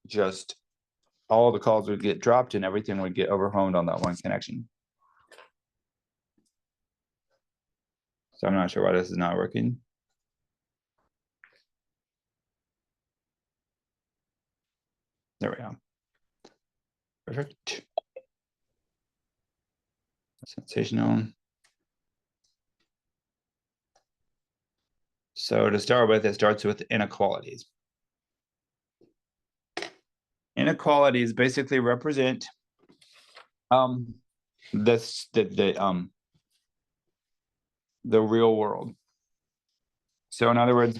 just all the calls would get dropped and everything would get overwhelmed on that one connection. So I'm not sure why this is not working. There we go. Perfect. Sensational. So to start with, it starts with inequalities. Inequalities basically represent the real world. So in other words,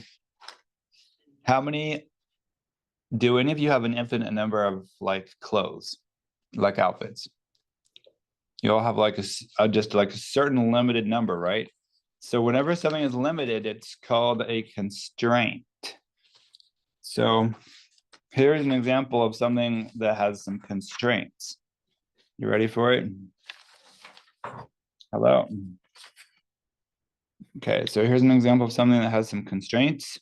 do any of you have an infinite number of like clothes, like outfits? You all have like just like a certain limited number, right? So whenever something is limited, it's called a constraint. So here's an example of something that has some constraints. You ready for it? Hello. Okay, so here's an example of something that has some constraints.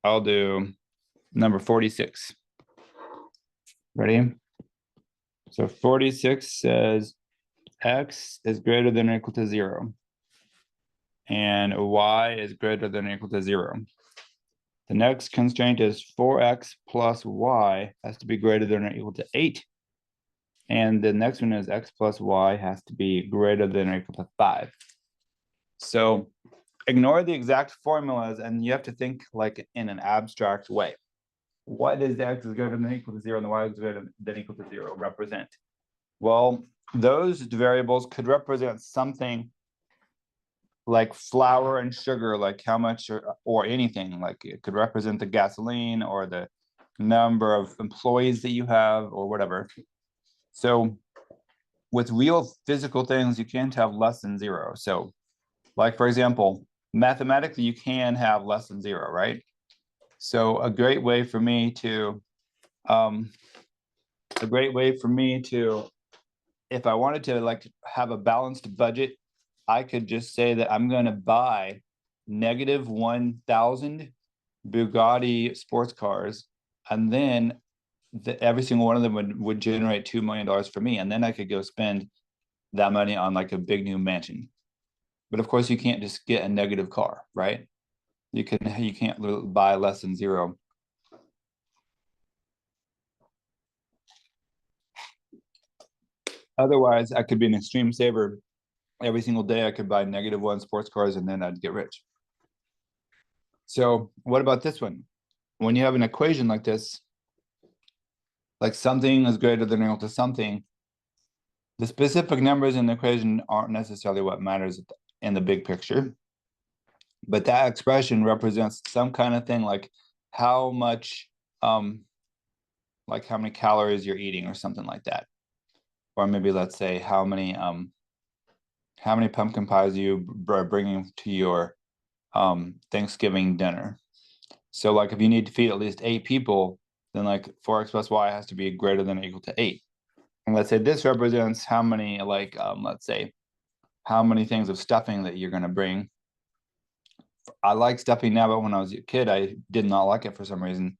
I'll do number 46. Ready? So 46 says x is greater than or equal to 0. And y is greater than or equal to 0. The next constraint is 4x plus y has to be greater than or equal to 8. And the next one is x plus y has to be greater than or equal to 5. So ignore the exact formulas and you have to think like in an abstract way. What does x is greater than or equal to 0 and the y is greater than or equal to 0 represent? Well, those variables could represent something like flour and sugar, like how much or anything, like it could represent the gasoline or the number of employees that you have or whatever. So with real physical things, you can't have less than 0. So like, for example, mathematically, you can have less than 0, right? So a great way for me to, if I wanted to like have a balanced budget, I could just say that I'm going to buy negative 1,000 Bugatti sports cars, and then every single one of them would generate $2 million for me, and then I could go spend that money on like a big new mansion. But of course, you can't just get a negative car, right? You can't buy less than 0. Otherwise, I could be an extreme saver. Every single day, I could buy -1 sports cars, and then I'd get rich. So what about this one? When you have an equation like this, like something is greater than or equal to something, the specific numbers in the equation aren't necessarily what matters in the big picture. But that expression represents some kind of thing like how much, like how many calories you're eating or something like that. Or maybe let's say how many pumpkin pies you are bringing to your Thanksgiving dinner. So like if you need to feed at least 8 people, then like 4x plus y has to be greater than or equal to 8. And let's say this represents how many like let's say how many things of stuffing that you're going to bring. I like stuffing now, but when I was a kid, I did not like it for some reason.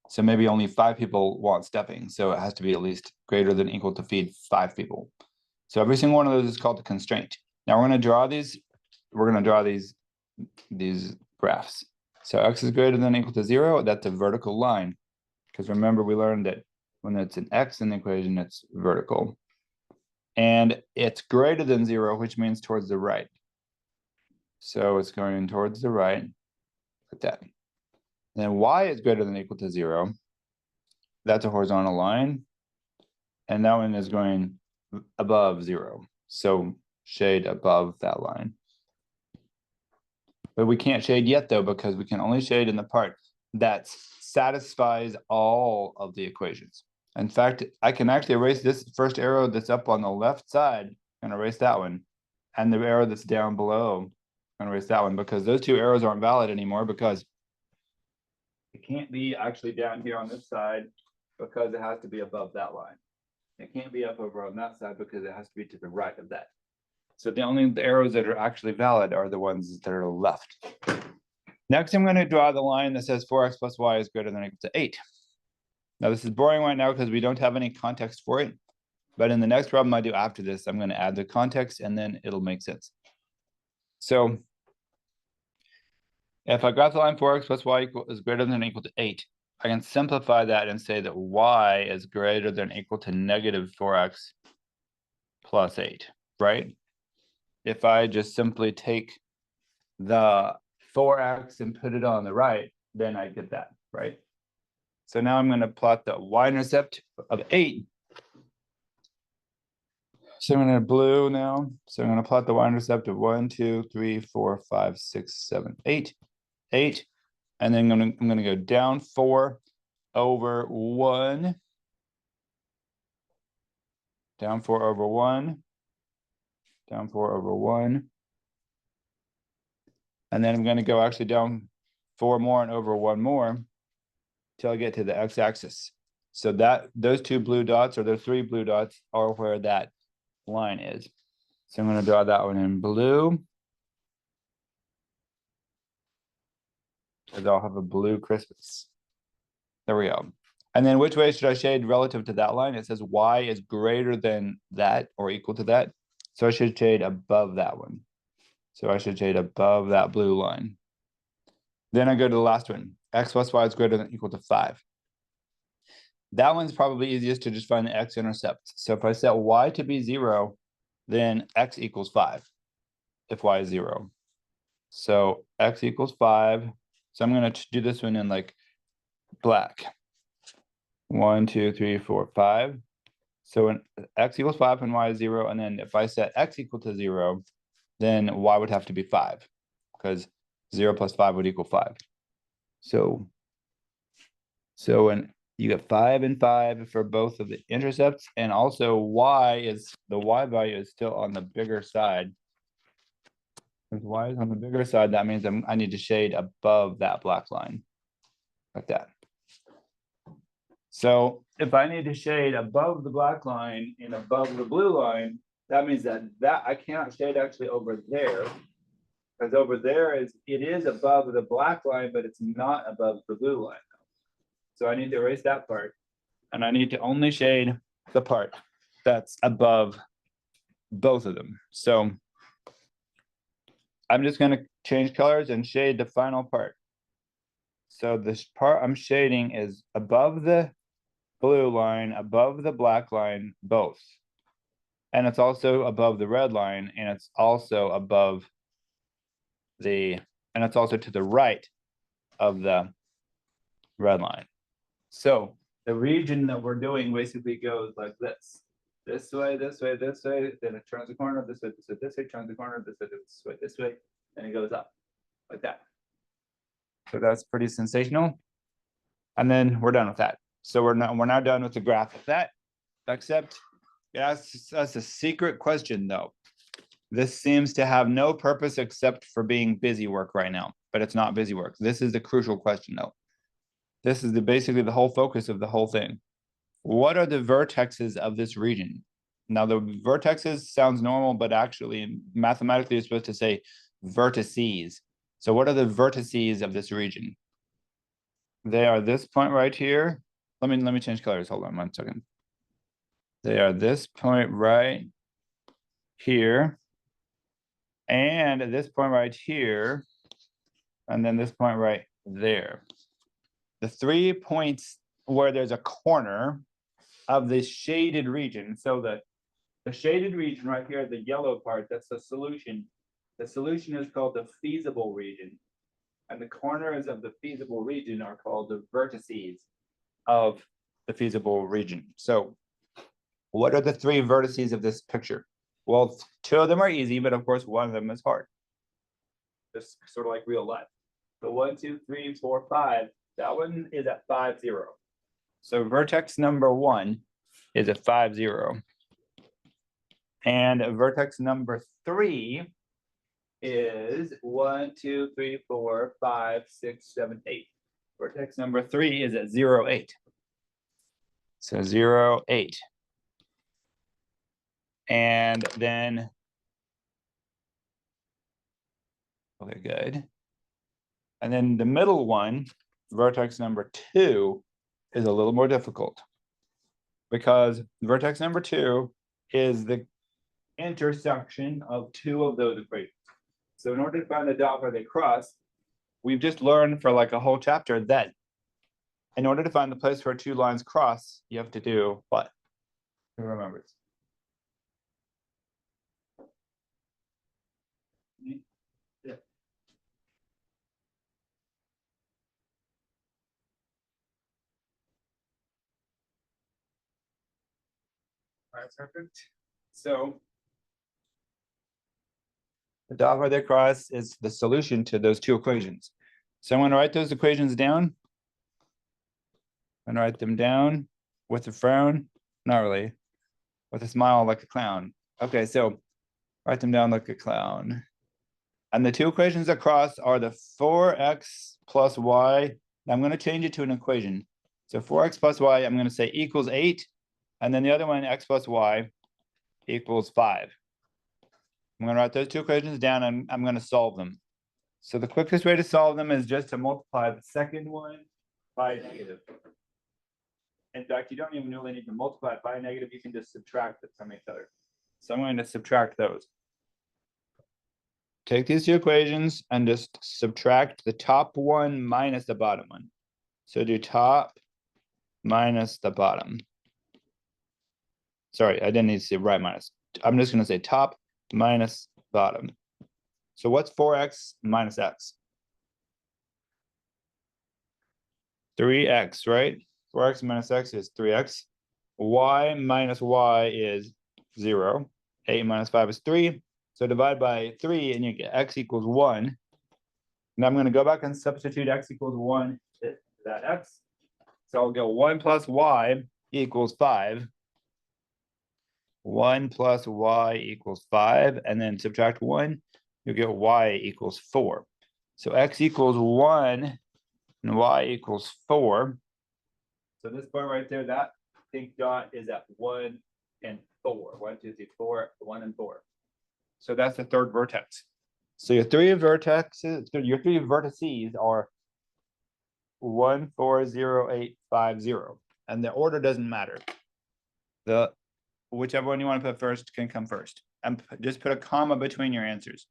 So maybe only 5 people want stuffing. So it has to be at least greater than or equal to feed 5 people. So every single one of those is called a constraint. Now we're going to draw these. We're going to draw these graphs. So x is greater than or equal to 0. That's a vertical line. Because remember, we learned that when it's an x in the equation, it's vertical. And it's greater than 0, which means towards the right. So it's going towards the right, like that. Then y is greater than or equal to 0. That's a horizontal line. And that one is going above 0. So shade above that line. But we can't shade yet, though, because we can only shade in the part that satisfies all of the equations. In fact, I can actually erase this first arrow that's up on the left side and erase that one. And the arrow that's down below and erase that one, because those 2 arrows aren't valid anymore because it can't be actually down here on this side because it has to be above that line. It can't be up over on that side because it has to be to the right of that. So the only arrows that are actually valid are the ones that are left. Next, I'm going to draw the line that says 4x plus y is greater than or equal to 8. Now this is boring right now because we don't have any context for it. But in the next problem I do after this, I'm going to add the context and then it'll make sense. So if I graph the line 4x plus y is greater than or equal to 8, I can simplify that and say that y is greater than or equal to negative 4x plus 8, right? If I just simply take the 4x and put it on the right, then I get that, right? So now I'm going to plot the y-intercept of 8. So I'm going to blue now. So I'm going to plot the y-intercept of 1, 2, 3, 4, 5, 6, 7, 8. 8. And then I'm going to go down 4 over 1. Down 4 over 1. Down 4 over 1. And then I'm going to go actually down 4 more and over 1 more till I get to the x-axis. So that those 2 blue dots, or those 3 blue dots, are where that line is. So I'm going to draw that one in blue, because I'll have a blue Christmas. There we go. And then which way should I shade relative to that line? It says y is greater than that or equal to that. So I should shade above that one. So I should shade above that blue line. Then I go to the last one. X plus y is greater than or equal to 5. That one's probably easiest to just find the x-intercept. So if I set y to be 0, then x equals 5 if y is 0. So x equals 5. So I'm going to do this one in like black. 1, 2, 3, 4, 5. So when x equals 5 and y is 0, and then if I set x equal to 0, then y would have to be 5, because 0 plus 5 would equal 5. So when you get 5 and 5 for both of the intercepts, and also the y value is still on the bigger side. If y is on the bigger side, that means I need to shade above that black line, like that. So if I need to shade above the black line and above the blue line, that means that I cannot shade actually over there, because over there it is above the black line, but it's not above the blue line. So I need to erase that part, and I need to only shade the part that's above both of them. So I'm just going to change colors and shade the final part. So this part I'm shading is above the blue line, above the black line, both. And it's also above the red line, and it's also above and it's also to the right of the red line. So the region that we're doing basically goes like this. This way, this way, this way, then it turns the corner, this way, this way, this way, turns the corner, this way, this way, and it goes up like that. So that's pretty sensational. And then we're done with that. So we're now done with the graph of that, except that's a secret question though. This seems to have no purpose except for being busy work right now, but it's not busy work. This is the crucial question though. This is basically the whole focus of the whole thing. What are the vertexes of this region? Now the vertexes sounds normal, but actually mathematically you're supposed to say vertices. So what are the vertices of this region? They are this point right here. Let me change colors. Hold on 1 second. They are this point right here, and this point right here, and then this point right there. The 3 points where there's a corner of this shaded region. So the shaded region right here, the yellow part, that's the solution. The solution is called the feasible region. And the corners of the feasible region are called the vertices of the feasible region. So what are the 3 vertices of this picture? Well, 2 of them are easy, but of course, 1 of them is hard. Just sort of like real life. The 1, 2, 3, 4, 5, that one is at 5, 0. So vertex number 1 is at 5, 0. And vertex number 3 is 1, 2, 3, 4, 5, 6, 7, 8. Vertex number 3 is at 0, 8. So 0, 8. And then, okay, good. And then the middle one, vertex number 2, is a little more difficult because vertex number 2 is the intersection of two of those equations. So in order to find the dot where they cross, we've just learned for like a whole chapter that in order to find the place where two lines cross, you have to do what? Who remembers? Yeah. All right, perfect. So the dot where they cross is the solution to those two equations. So I'm going to write those equations down. I'm going to write them down with a frown. Not really. With a smile like a clown. Okay, so write them down like a clown. And the two equations that cross are the 4x plus y. I'm going to change it to an equation. So 4x plus y, I'm going to say equals 8. And then the other one, x plus y, equals 5. I'm going to write those two equations down and I'm going to solve them. So the quickest way to solve them is just to multiply the second one by negative. In fact, you don't even really need to multiply it by a negative. You can just subtract it from each other. So I'm going to subtract those. Take these two equations and just subtract the top one minus the bottom one. So do top minus the bottom. Sorry, I didn't need to say right minus. I'm just going to say top minus bottom. So what's 4x minus x? 3x, right? 4x minus x is 3x. Y minus y is 0. 8 minus 5 is 3. So divide by 3 and you get x equals 1. Now I'm going to go back and substitute x equals 1 to that x. So I'll go 1 plus y equals 5. 1 plus y equals 5. And then subtract 1, you'll get y equals 4. So x equals 1 and y equals 4. So this part right there, that pink dot is at 1 and 4. 1, 2, 3, 4, 1 and 4. So that's the third vertex. So your three vertices are 1, 4, 0, 8, 5, 0. And the order doesn't matter. Whichever one you want to put first can come first. And just put a comma between your answers.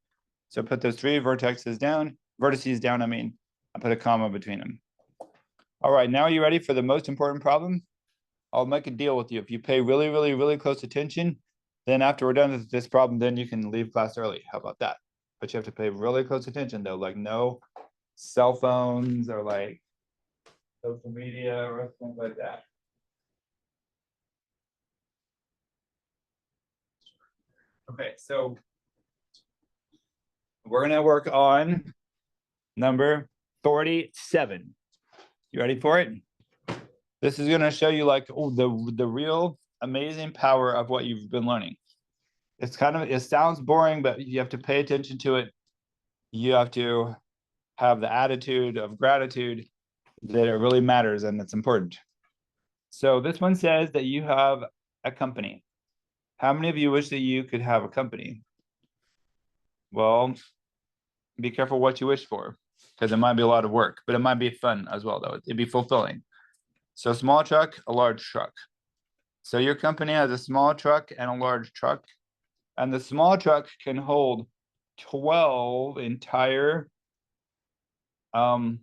So put those three vertices down, and put a comma between them. All right, now are you ready for the most important problem? I'll make a deal with you. If you pay really, really, really close attention, then after we're done with this problem, then you can leave class early. How about that? But you have to pay really close attention though, like no cell phones or like social media or things like that. Okay, so we're gonna work on number 47. You ready for it? This is gonna show you like the real amazing power of what you've been learning. It sounds boring, but you have to pay attention to it. You have to have the attitude of gratitude that it really matters and it's important. So this one says that you have a company. How many of you wish that you could have a company? Well, be careful what you wish for, because it might be a lot of work, but it might be fun as well, though. It'd be fulfilling. So small truck, a large truck. So your company has a small truck and a large truck, and the small truck can hold 12 entire 12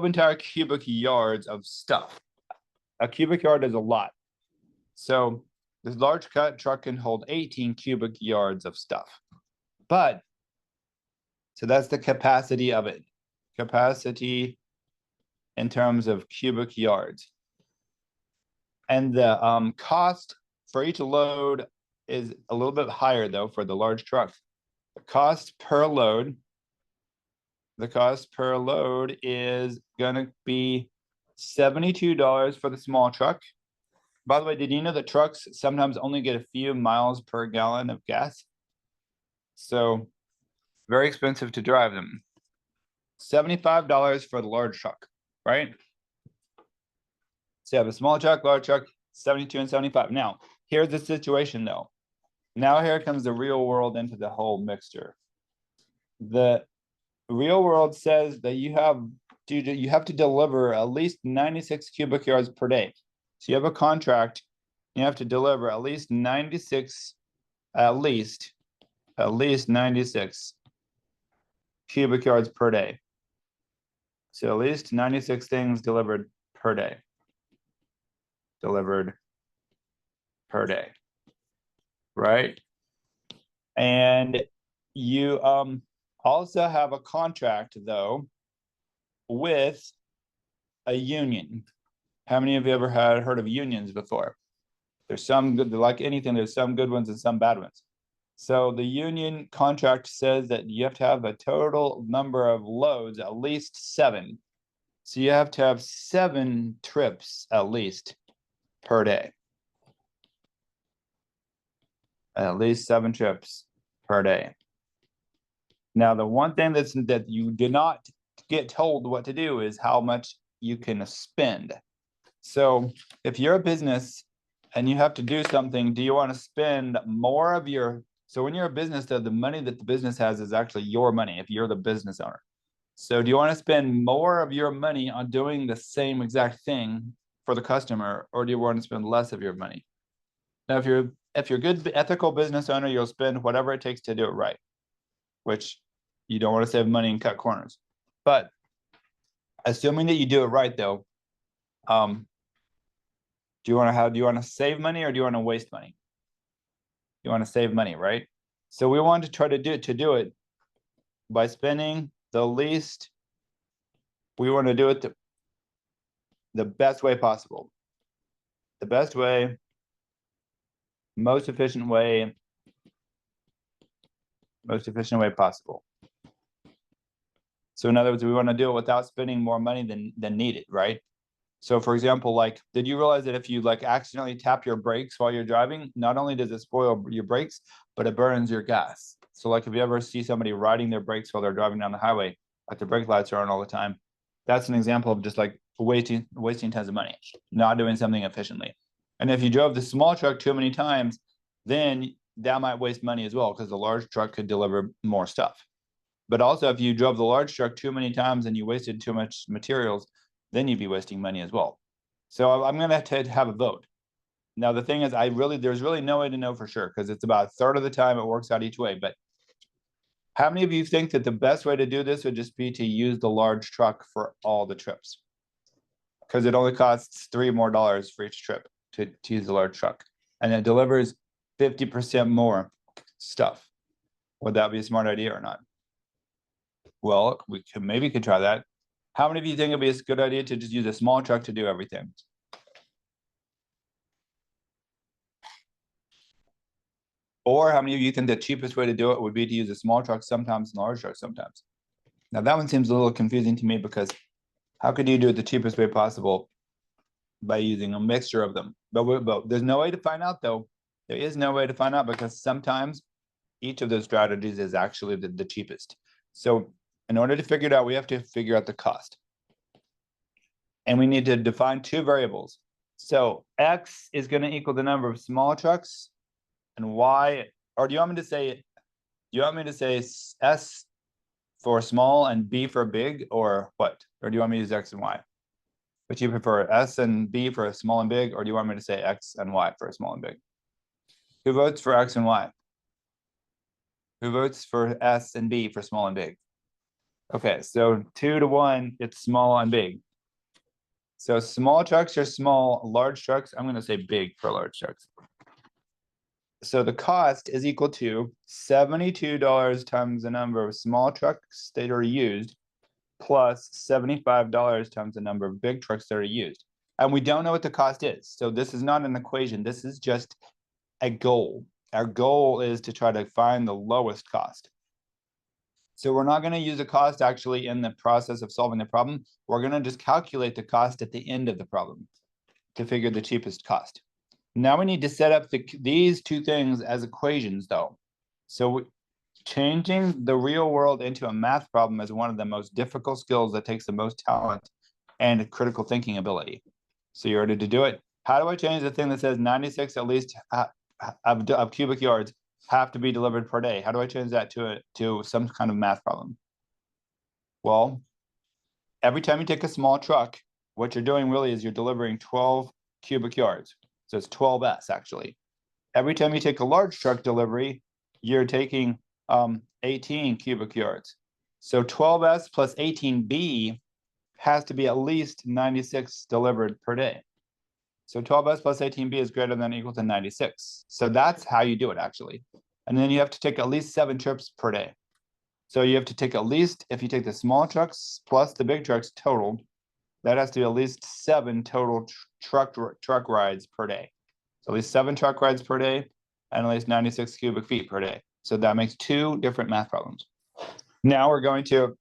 entire cubic yards of stuff. A cubic yard is a lot. So this large truck can hold 18 cubic yards of stuff. But, so that's the capacity of it. Capacity in terms of cubic yards. And the cost for each load is a little bit higher though for the large truck. The cost per load is gonna be $72 for the small truck. By the way, did you know that trucks sometimes only get a few miles per gallon of gas? So very expensive to drive them. $75 for the large truck, right? So you have a small truck, large truck, 72 and 75. Now, here's the situation though. Now here comes the real world into the whole mixture. The real world says that you have you have to deliver at least 96 cubic yards per day. So you have a contract, you have to deliver at least 96, at least 96 cubic yards per day. So at least 96 things delivered per day. Delivered per day, right? And you also have a contract though with a union. How many of you ever heard of unions before? There's some good, like anything, there's some good ones and some bad ones. So the union contract says that you have to have a total number of loads, at least 7. So you have to have 7 trips at least per day. At least 7 trips per day. Now, the one thing that you did not get told what to do is how much you can spend. So if you're a business and you have to do something, do you want to spend more of your, so when you're a business, the money that the business has is actually your money if you're the business owner. So do you want to spend more of your money on doing the same exact thing for the customer, or do you want to spend less of your money? Now, if you're a good ethical business owner, you'll spend whatever it takes to do it right, which you don't want to save money and cut corners. But assuming that you do it right, though, do you want to save money or do you want to waste money? You want to save money, right? So we want to try to do it by spending the least. We want to do it the best way possible. The best way, most efficient way possible. So in other words, we want to do it without spending more money than needed, right? So for example, like, did you realize that if you like accidentally tap your brakes while you're driving, not only does it spoil your brakes, but it burns your gas. So like if you ever see somebody riding their brakes while they're driving down the highway, like the brake lights are on all the time, that's an example of just like wasting tons of money, not doing something efficiently. And if you drove the small truck too many times, then that might waste money as well, because the large truck could deliver more stuff. But also if you drove the large truck too many times and you wasted too much materials, then you'd be wasting money as well. So I'm going to have a vote. Now, the thing is, there's really no way to know for sure, because it's about a third of the time it works out each way. But how many of you think that the best way to do this would just be to use the large truck for all the trips? Because it only costs $3 more for each trip to use the large truck. And it delivers 50% more stuff. Would that be a smart idea or not? Well, we could try that. How many of you think it'd be a good idea to just use a small truck to do everything? Or how many of you think the cheapest way to do it would be to use a small truck sometimes and a large truck sometimes? Now that one seems a little confusing to me, because how could you do it the cheapest way possible by using a mixture of them? But there's no way to find out, though. There is no way to find out, because sometimes each of those strategies is actually the cheapest. So in order to figure it out, we have to figure out the cost. And we need to define 2 variables. So X is going to equal the number of small trucks, and Y, or do you want me to say S for small and B for big, or what? Or do you want me to use X and Y? But you prefer S and B for small and big, or do you want me to say X and Y for small and big? Who votes for X and Y? Who votes for S and B for small and big? Okay, so 2 to 1, it's small and big. So small trucks are small, large trucks, I'm going to say big for large trucks. So the cost is equal to $72 times the number of small trucks that are used, plus $75 times the number of big trucks that are used. And we don't know what the cost is. So this is not an equation. This is just a goal. Our goal is to try to find the lowest cost. So we're not going to use the cost actually in the process of solving the problem. We're going to just calculate the cost at the end of the problem to figure the cheapest cost. Now we need to set up these 2 things as equations, though. So changing the real world into a math problem is one of the most difficult skills that takes the most talent and critical thinking ability. So you're ready to do it? How do I change the thing that says 96 at least of cubic yards have to be delivered per day? How do I change that to some kind of math problem? Well, every time you take a small truck, what you're doing really is you're delivering 12 cubic yards. So it's 12s actually. Every time you take a large truck delivery, you're taking 18 cubic yards. So 12s plus 18b has to be at least 96 delivered per day. So 12s plus 18b is greater than or equal to 96. So that's how you do it actually. And then you have to take at least 7 trips per day. So you have to take at least, if you take the small trucks plus the big trucks totaled, that has to be at least 7 total truck rides per day. So at least 7 truck rides per day and at least 96 cubic feet per day. So that makes 2 different math problems. Now we're going to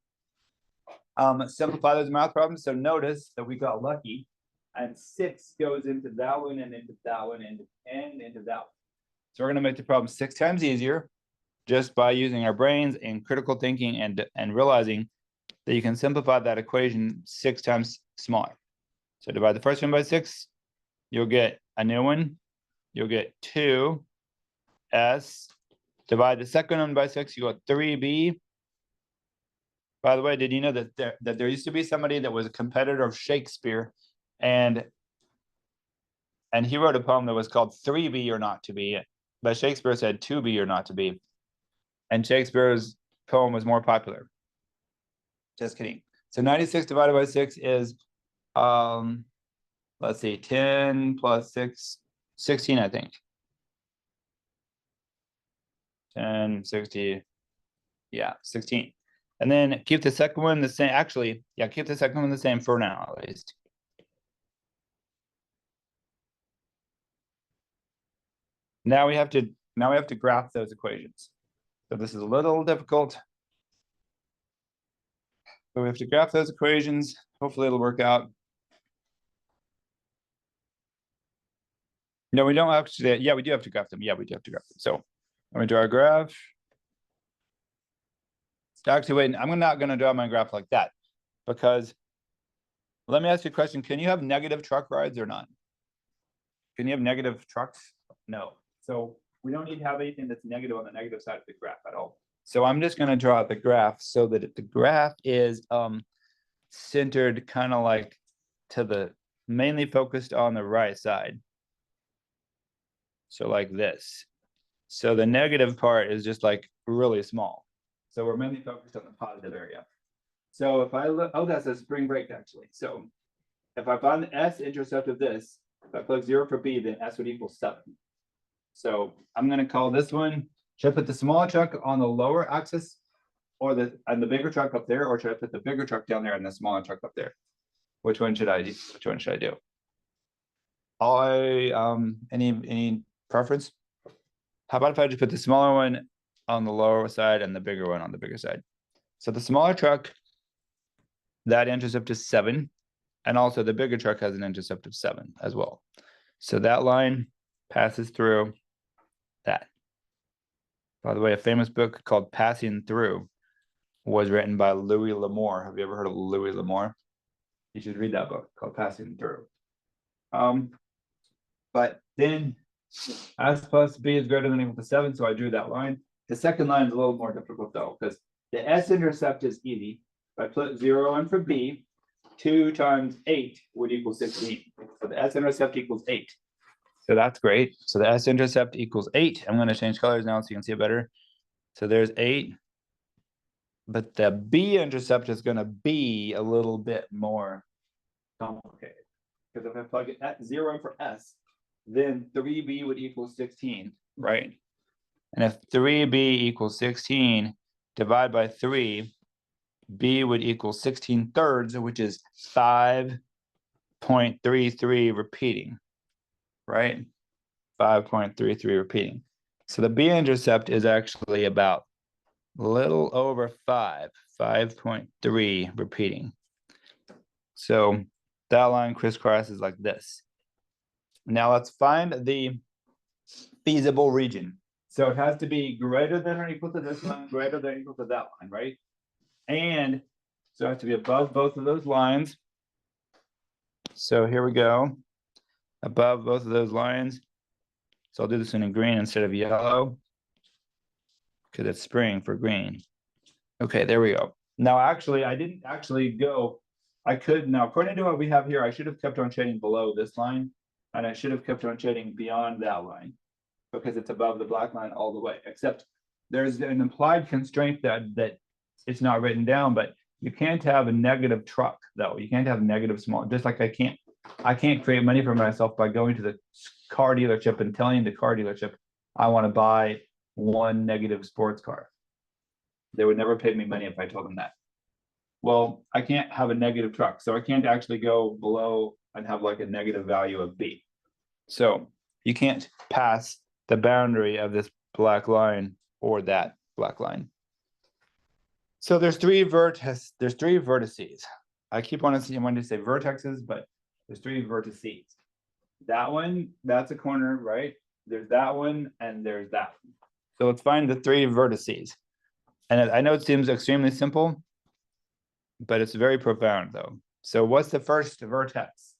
simplify those math problems. So notice that we got lucky and 6 goes into that one and into that one and into that one. So we're going to make the problem 6 times easier just by using our brains and critical thinking and realizing that you can simplify that equation 6 times smaller. So divide the first one by 6, you'll get a new one. You'll get 2s. Divide the second one by 6, you got 3b. By the way, did you know that there used to be somebody that was a competitor of Shakespeare, and he wrote a poem that was called 3b or not to be, but Shakespeare said 2b or not to be, and Shakespeare's poem was more popular. Just kidding. So 96 divided by 6 is, let's see, 10 plus 6, 16, I think. 10, 60, yeah, 16. And then keep the second one the same. Actually, yeah, keep the second one the same for now, at least. Now we have to graph those equations. So this is a little difficult. But we have to graph those equations. Hopefully it'll work out. No, we don't have to. Yeah, we do have to graph them. Yeah, we do have to graph them. So let me draw a graph. Actually, wait, I'm not going to draw my graph like that because let me ask you a question. Can you have negative truck rides or not? Can you have negative trucks? No. So we don't need to have anything that's negative on the negative side of the graph at all. So I'm just going to draw the graph so that the graph is centered kind of like to the mainly focused on the right side. So like this. So the negative part is just like really small. So we're mainly focused on the positive area. So if I look, oh, that's a spring break actually. So if I find the s-intercept of this, if I plug 0 for b, then s would equal 7. So I'm going to call this one, should I put the smaller truck on the lower axis or the bigger truck up there, or should I put the bigger truck down there and the smaller truck up there? Which one should I do? Which one should I do? Any preference? How about if I just put the smaller one on the lower side and the bigger one on the bigger side? So the smaller truck, that intercept is 7. And also the bigger truck has an intercept of 7 as well. So that line passes through that. By the way, a famous book called Passing Through was written by Louis L'Amour. Have you ever heard of Louis L'Amour? You should read that book called Passing Through. But then s plus b is greater than or equal to 7, so I drew that line. The second line is a little more difficult though, because the s-intercept is easy. If I put 0 in for b, 2 times 8 would equal 16. So the s-intercept equals 8. So that's great. So the s-intercept equals 8. I'm going to change colors now so you can see it better. So there's 8. But the b-intercept is going to be a little bit more complicated. Because if I plug it at 0 in for s, then 3b would equal 16, right? And if 3b equals 16, divide by 3, b would equal 16 thirds, which is 5.33 repeating, right? 5.33 repeating. So the b-intercept is actually about a little over 5.3 repeating. So that line crisscrosses like this. Now let's find the feasible region. So it has to be greater than or equal to this line, greater than or equal to that line, right? And so it has to be above both of those lines. So here we go. Above both of those lines. So I'll do this in green instead of yellow, because it's spring for green. Okay, there we go. Now, actually, I didn't actually go I could now, according to what we have here, I should have kept on shading below this line, and I should have kept on shading beyond that line because it's above the black line all the way, except there's an implied constraint that it's not written down, but you can't have a negative truck though. You can't have negative small, just like I can't create money for myself by going to the car dealership and telling the car dealership I want to buy one negative sports car. They would never pay me money if I told them that. Well, I can't have a negative truck, so I can't actually go below and have like a negative value of B. So you can't pass the boundary of this black line or that black line. So there's three vertices. I keep wanting to say vertexes, but there's three vertices. That one, that's a corner, right? There's that one, and there's that one. So let's find the three vertices. And I know it seems extremely simple, but it's very profound though. So what's the first vertex?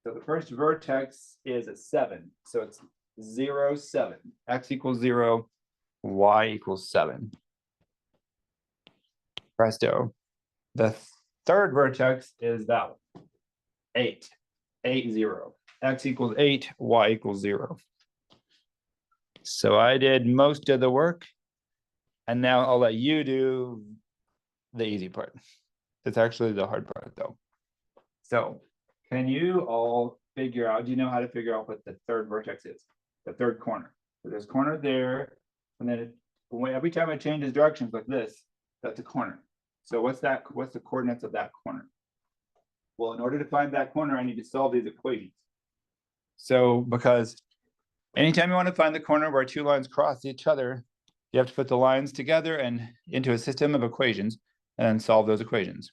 So the first vertex is a 7. So it's 0, 7. X equals 0, y equals 7. Presto. The third vertex is that one. 8, 8, 0. X equals 8, y equals 0. So I did most of the work, and now I'll let you do the easy part. It's actually the hard part though. So can you all figure out, do you know how to figure out what the third vertex is? The third corner. So there's corner there, and then every time it changes directions like this, that's a corner. So what's the coordinates of that corner? Well, in order to find that corner, I need to solve these equations. So because anytime you want to find the corner where two lines cross each other, you have to put the lines together and into a system of equations and then solve those equations.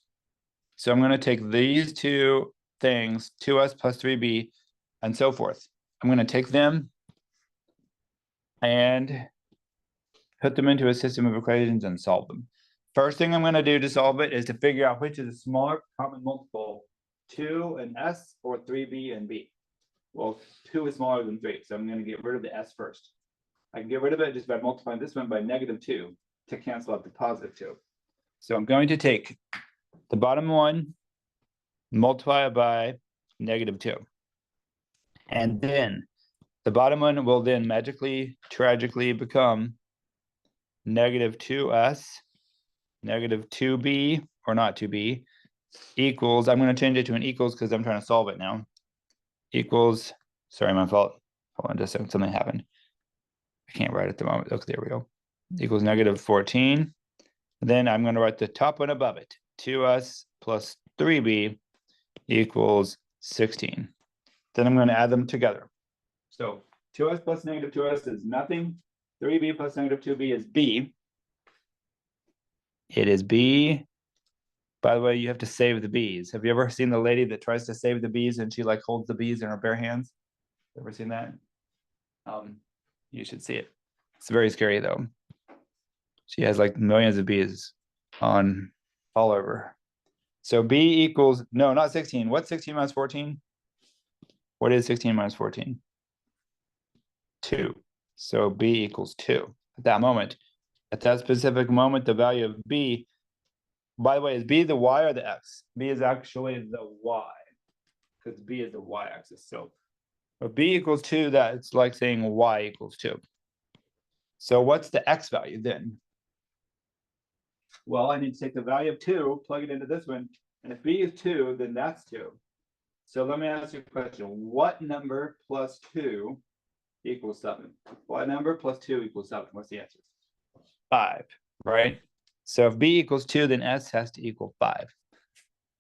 So I'm going to take these two things, 2s plus 3b, and so forth. I'm going to take them and put them into a system of equations and solve them. First thing I'm going to do to solve it is to figure out which is a smaller common multiple, 2 and s, or 3b and b. Well, 2 is smaller than 3, so I'm going to get rid of the s first. I can get rid of it just by multiplying this one by -2 to cancel out the +2. So I'm going to take the bottom one, multiply it by -2. And then the bottom one will then magically, tragically become -2s, -2b, or not 2b, equals, I'm going to change it to an equals because I'm trying to solve it now, equals, sorry, my fault. Hold on just a second, something happened. I can't write at the moment. Okay, there we go. Equals -14. Then I'm going to write the top one above it. 2s plus 3b equals 16. Then I'm going to add them together. So 2s plus -2s is nothing. 3b plus -2b is b. It is b. By the way, you have to save the b's. Have you ever seen the lady that tries to save the b's and she like holds the b's in her bare hands? Ever seen that? You should see it. It's very scary though. She has like millions of bees on all over. So b equals, no, not 16. What's 16 minus 14? What is 16 minus 14? 2. So b equals 2 at that moment. At that specific moment, the value of b, by the way, is b the y or the x? B is actually the y, because b is the y-axis. So if b equals 2, that's like saying y equals 2. So what's the x value then? Well, I need to take the value of 2, plug it into this one, and if b is 2, then that's 2. So let me ask you a question. What number plus 2 equals 7? What number plus 2 equals 7? What's the answer? 5, right? So if b equals 2, then s has to equal 5.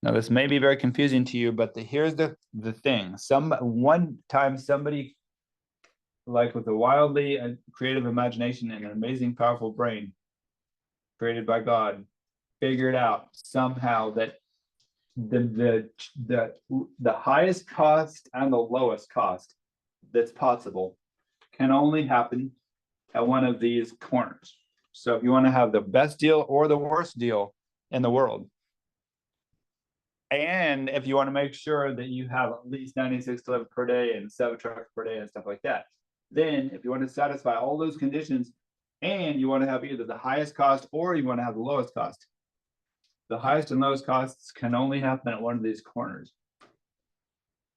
Now this may be very confusing to you, but here's the thing. One time somebody, like with a wildly creative imagination and an amazing, powerful brain created by God, figured out somehow that the highest cost and the lowest cost that's possible can only happen at one of these corners. So if you want to have the best deal or the worst deal in the world, and if you want to make sure that you have at least 96 delivered per day and 7 trucks per day and stuff like that, then if you want to satisfy all those conditions and you want to have either the highest cost or you want to have the lowest cost, the highest and lowest costs can only happen at one of these corners.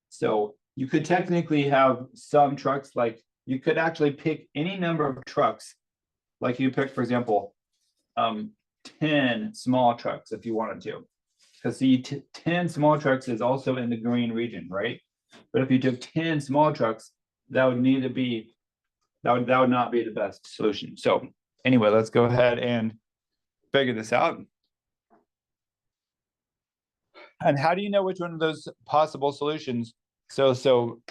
So you could technically have some trucks, like you could actually pick any number of trucks. Like you pick, for example, 10 small trucks if you wanted to. Because see, 10 small trucks is also in the green region, right? But if you took 10 small trucks, that would need to be, that would not be the best solution. So anyway, let's go ahead and figure this out. And how do you know which one of those possible solutions? So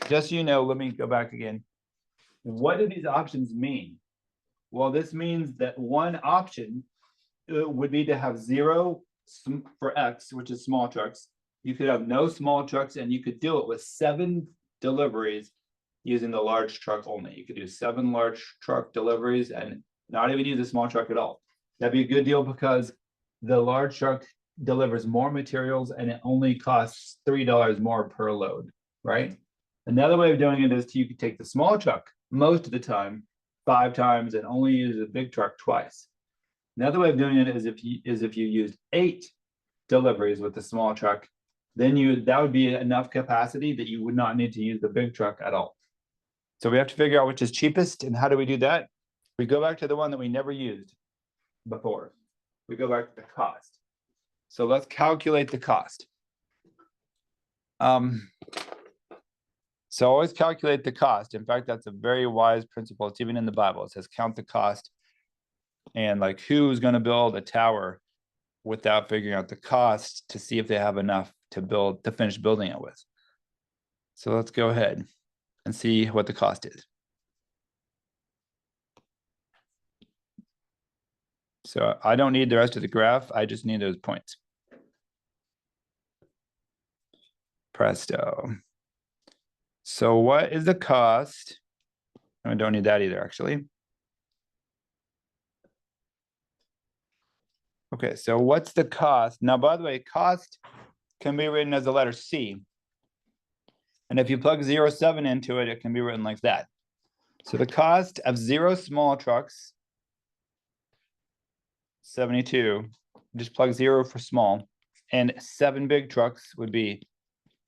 just so you know, let me go back again. What do these options mean? Well, this means that one option would be to have 0 for X, which is small trucks. You could have no small trucks, and you could do it with 7 deliveries using the large truck only. You could do 7 large truck deliveries and not even use a small truck at all. That'd be a good deal because the large truck delivers more materials and it only costs $3 more per load, right? Another way of doing it is you could take the small truck most of the time, 5 times, and only use a big truck twice. Another way of doing it is if you used 8 deliveries with the small truck, then that would be enough capacity that you would not need to use the big truck at all. So we have to figure out which is cheapest, and how do we do that? We go back to the one that we never used before. We go back to the cost. So let's calculate the cost. So always calculate the cost. In fact, that's a very wise principle. It's even in the Bible. It says count the cost. And like, who's going to build a tower without figuring out the cost to see if they have enough to finish building it with? So let's go ahead and see what the cost is. So I don't need the rest of the graph. I just need those points. Presto. So what is the cost? I don't need that either, actually. Okay, so what's the cost? Now, by the way, cost can be written as the letter C. And if you plug 0.7 into it, it can be written like that. So the cost of 0 small trucks, 72, just plug 0 for small, and 7 big trucks would be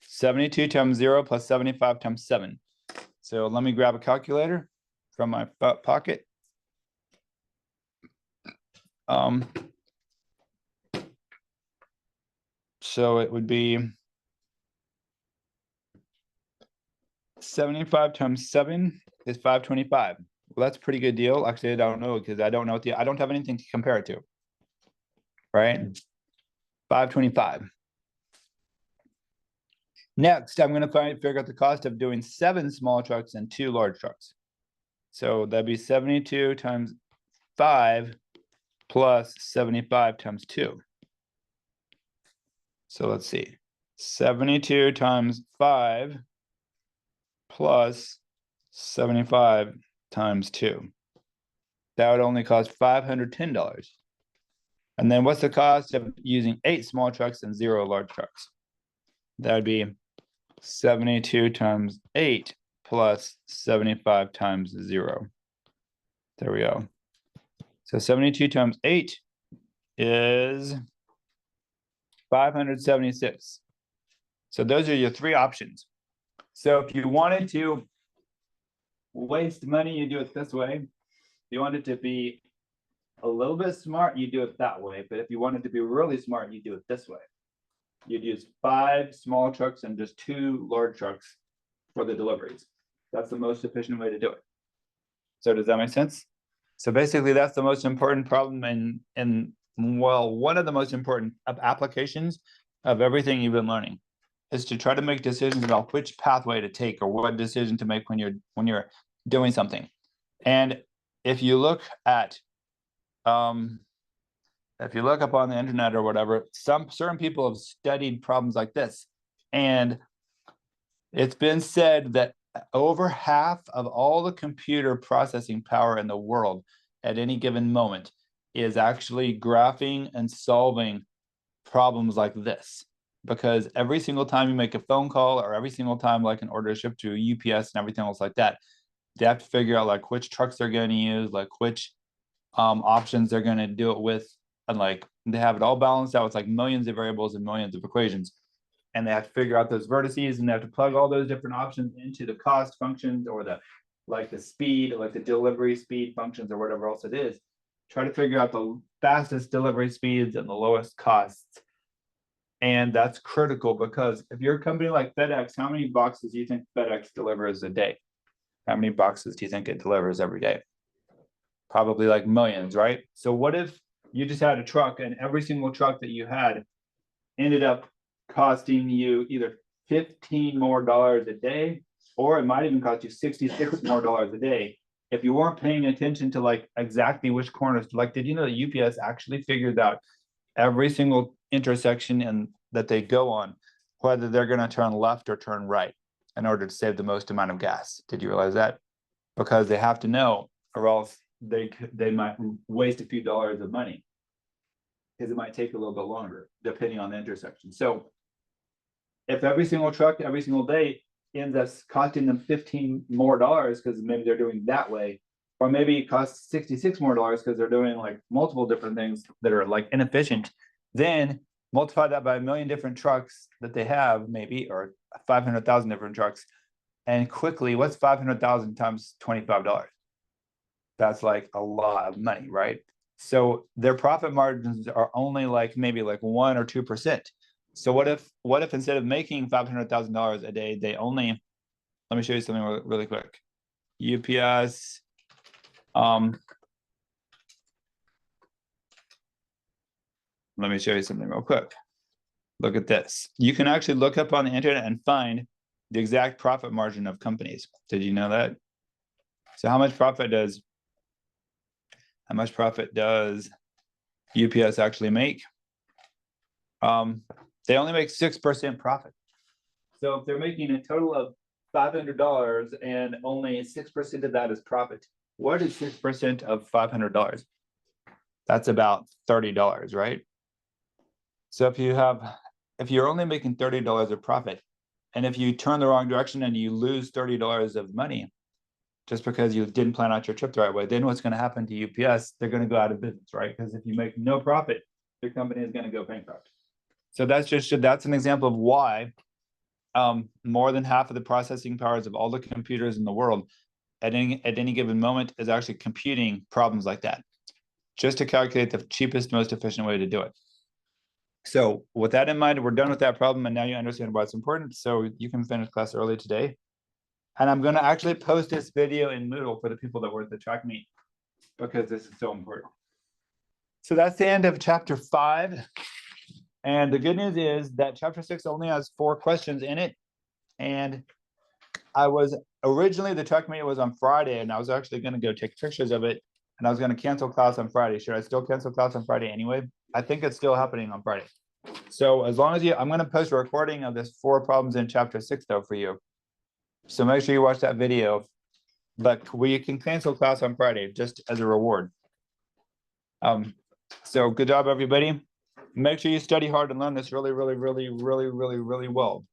72 times 0 plus 75 times 7. So let me grab a calculator from my pocket. So it would be 75 times 7 is 525. Well, that's a pretty good deal. Actually, I don't know because I don't have anything to compare it to. Right? 525. Next, I'm going to figure out the cost of doing 7 small trucks and 2 large trucks. So that'd be 72 times 5 plus 75 times 2. So let's see. 72 times 5 plus 75 times 2. That would only cost $510. And then what's the cost of using 8 small trucks and 0 large trucks? That would be 72 times 8 plus 75 times 0. There we go. So 72 times 8 is 576. So those are your 3 options. So if you wanted to waste money, you do it this way. If you wanted to be a little bit smart, you do it that way. But if you wanted to be really smart, you do it this way. You'd use 5 small trucks and just 2 large trucks for the deliveries. That's the most efficient way to do it. So does that make sense? So basically, that's the most important problem and well, one of the most important applications of everything you've been learning is to try to make decisions about which pathway to take or what decision to make when you're doing something. And if you look at if you look up on the internet or whatever, certain people have studied problems like this, and it's been said that over half of all the computer processing power in the world at any given moment is actually graphing and solving problems like this. Because every single time you make a phone call or every single time like an order is shipped to UPS and everything else like that, they have to figure out like which trucks they're going to use, like which options they're going to do it with, and like They have it all balanced out with like millions of variables and millions of equations. And they have to figure out those vertices, and they have to plug all those different options into the cost functions, or the speed, like the delivery speed functions, or whatever else it is. Try to figure out the fastest delivery speeds and the lowest costs. And that's critical, because if you're a company like FedEx, how many boxes do you think FedEx delivers a day? How many boxes do you think it delivers every day? Probably like millions, right? So what if you just had a truck, and every single truck that you had ended up costing you either $15 more a day, or it might even cost you $66 more a day if you weren't paying attention to like exactly which corners. Like, did you know that UPS actually figured out every single intersection and that they go on, whether they're going to turn left or turn right in order to save the most amount of gas? Did you realize that? Because they have to know, or else they might waste a few dollars of money, because it might take a little bit longer depending on the intersection. So if every single truck every single day ends up costing them $15 more because maybe they're doing that way, or maybe it costs $66 more because they're doing like multiple different things that are like inefficient, then multiply that by a million different trucks that they have, maybe, or 500,000 different trucks. And quickly, what's 500,000 times $25? That's like a lot of money, right? So their profit margins are only like maybe like 1 or 2%. So what if instead of making $500,000 a day, they only, let me show you something really quick. UPS, let me show you something real quick. Look at this. You can actually look up on the internet and find the exact profit margin of companies. Did you know that? So how much profit does UPS actually make? They only make 6% profit. So if they're making a total of $500 and only 6% of that is profit, what is 6% of $500? That's about $30, right? So if you're only making $30 of profit, and if you turn the wrong direction and you lose $30 of money just because you didn't plan out your trip the right way, then what's going to happen to UPS? They're going to go out of business, right? Because if you make no profit, your company is going to go bankrupt. So that's an example of why more than half of the processing powers of all the computers in the world at any given moment is actually computing problems like that, just to calculate the cheapest, most efficient way to do it. So with that in mind, we're done with that problem, and now you understand why it's important. So you can finish class early today. And I'm going to actually post this video in Moodle for the people that were at the track meet, because this is so important. So that's the end of chapter 5. And the good news is that chapter 6 only has 4 questions in it. And originally the track meet was on Friday, and I was actually going to go take pictures of it, and I was going to cancel class on Friday. Should I still cancel class on Friday anyway? I think it's still happening on Friday. So as long as I'm going to post a recording of this 4 problems in chapter 6 though for you. So make sure you watch that video, but we can cancel class on Friday just as a reward. So good job, everybody. Make sure you study hard and learn this really, really, really, really, really, really well.